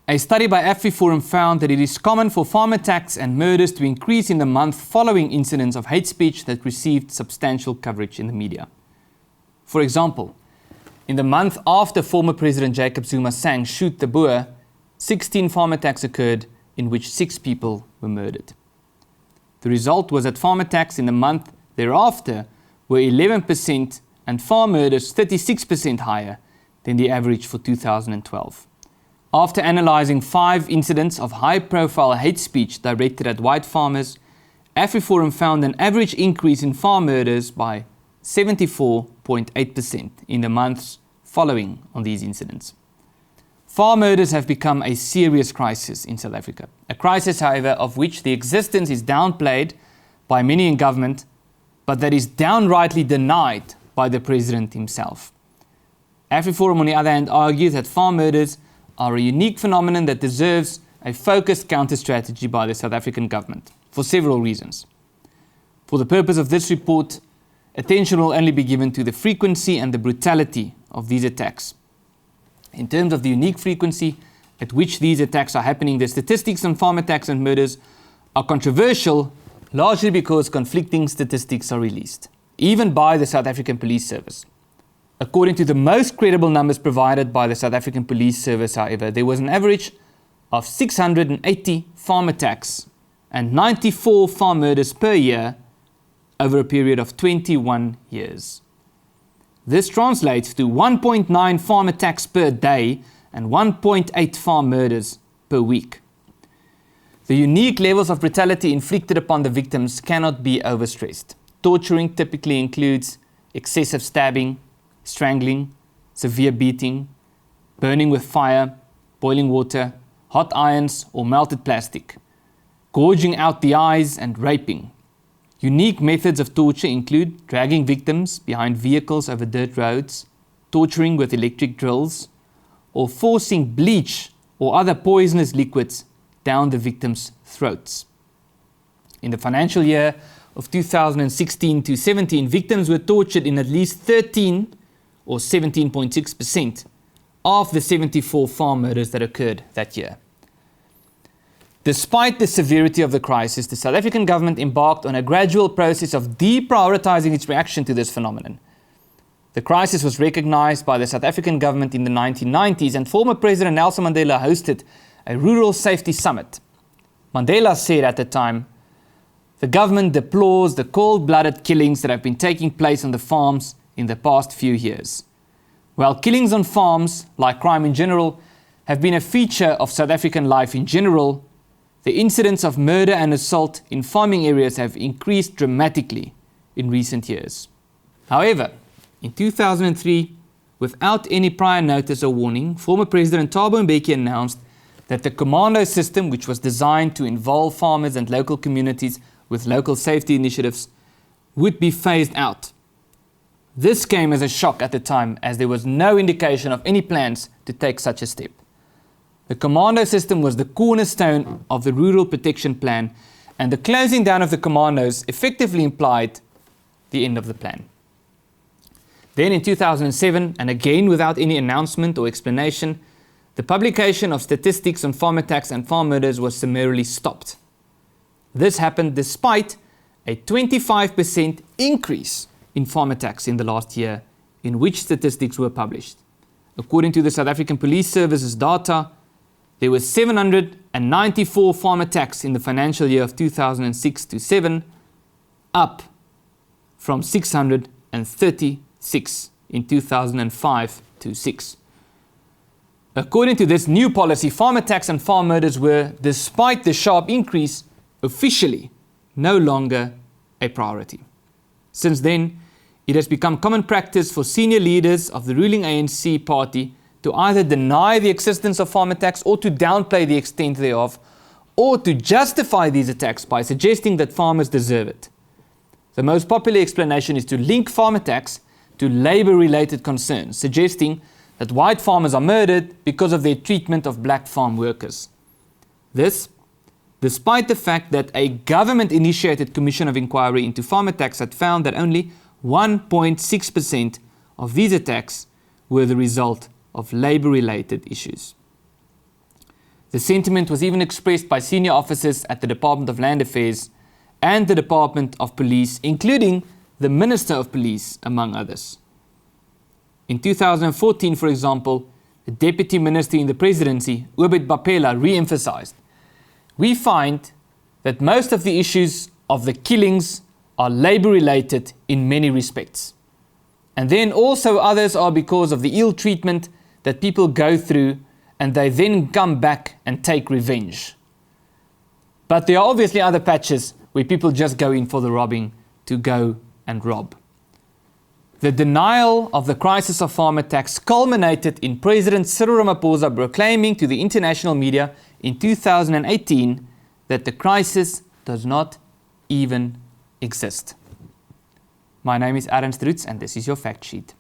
A study by AfriForum found that it is common for farm attacks and murders to increase in the month following incidents of hate speech that received substantial coverage in the media. For example, in the month after former President Jacob Zuma sang "Shoot the Boer," 16 farm attacks occurred in which 6 people were murdered. The result was that farm attacks in the month thereafter were 11% and farm murders 36% higher than the average for 2012. After analyzing 5 incidents of high-profile hate speech directed at white farmers, AfriForum found an average increase in farm murders by 74.8% in the months following on these incidents. Farm murders have become a serious crisis in South Africa, a crisis, however, of which the existence is downplayed by many in government, but that is downrightly denied by the President himself. AfriForum, on the other hand, argues that farm murders are a unique phenomenon that deserves a focused counter-strategy by the South African government, for several reasons. For the purpose of this report, attention will only be given to the frequency and the brutality of these attacks. In terms of the unique frequency at which these attacks are happening, the statistics on farm attacks and murders are controversial, largely because conflicting statistics are released, even by the South African Police Service. According to the most credible numbers provided by the South African Police Service, however, there was an average of 680 farm attacks and 94 farm murders per year over a period of 21 years. This translates to 1.9 farm attacks per day and 1.8 farm murders per week. The unique levels of brutality inflicted upon the victims cannot be overstressed. Torturing typically includes excessive stabbing, strangling, severe beating, burning with fire, boiling water, hot irons or melted plastic, gouging out the eyes and raping. Unique methods of torture include dragging victims behind vehicles over dirt roads, torturing with electric drills, or forcing bleach or other poisonous liquids down the victims' throats. In the financial year of 2016-17, victims were tortured in at least 13 or 17.6% of the 74 farm murders that occurred that year. Despite the severity of the crisis, the South African government embarked on a gradual process of deprioritizing its reaction to this phenomenon. The crisis was recognized by the South African government in the 1990s, and former President Nelson Mandela hosted a rural safety summit. Mandela said at the time, "The government deplores the cold-blooded killings that have been taking place on the farms in the past few years. While killings on farms, like crime in general, have been a feature of South African life in general, the incidents of murder and assault in farming areas have increased dramatically in recent years." However, in 2003, without any prior notice or warning, former President Thabo Mbeki announced that the commando system, which was designed to involve farmers and local communities with local safety initiatives, would be phased out. This came as a shock at the time, as there was no indication of any plans to take such a step. The commando system was the cornerstone of the Rural Protection Plan, and the closing down of the commandos effectively implied the end of the plan. Then in 2007, and again without any announcement or explanation, the publication of statistics on farm attacks and farm murders was summarily stopped. This happened despite a 25% increase in farm attacks in the last year in which statistics were published. According to the South African Police Service's data, there were 794 farm attacks in the financial year of 2006-07, up from 636 in 2005-06. According to this new policy, farm attacks and farm murders were, despite the sharp increase, officially no longer a priority. Since then, it has become common practice for senior leaders of the ruling ANC party to either deny the existence of farm attacks or to downplay the extent thereof, or to justify these attacks by suggesting that farmers deserve it. The most popular explanation is to link farm attacks to labor-related concerns, suggesting that white farmers are murdered because of their treatment of black farm workers. This, despite the fact that a government-initiated commission of inquiry into farm attacks had found that only 1.6% of these attacks were the result of labor-related issues. The sentiment was even expressed by senior officers at the Department of Land Affairs and the Department of Police, including the Minister of Police, among others. In 2014, for example, the Deputy Minister in the Presidency, Obed Bapela, re-emphasized, "We find that most of the issues of the killings are labor-related in many respects. And then also others are because of the ill treatment that people go through and they then come back and take revenge. But there are obviously other patches where people just go in for the robbing to go and rob." The denial of the crisis of farm attacks culminated in President Cyril Ramaphosa proclaiming to the international media in 2018 that the crisis does not even exist. My name is Ernst, and this is your fact sheet.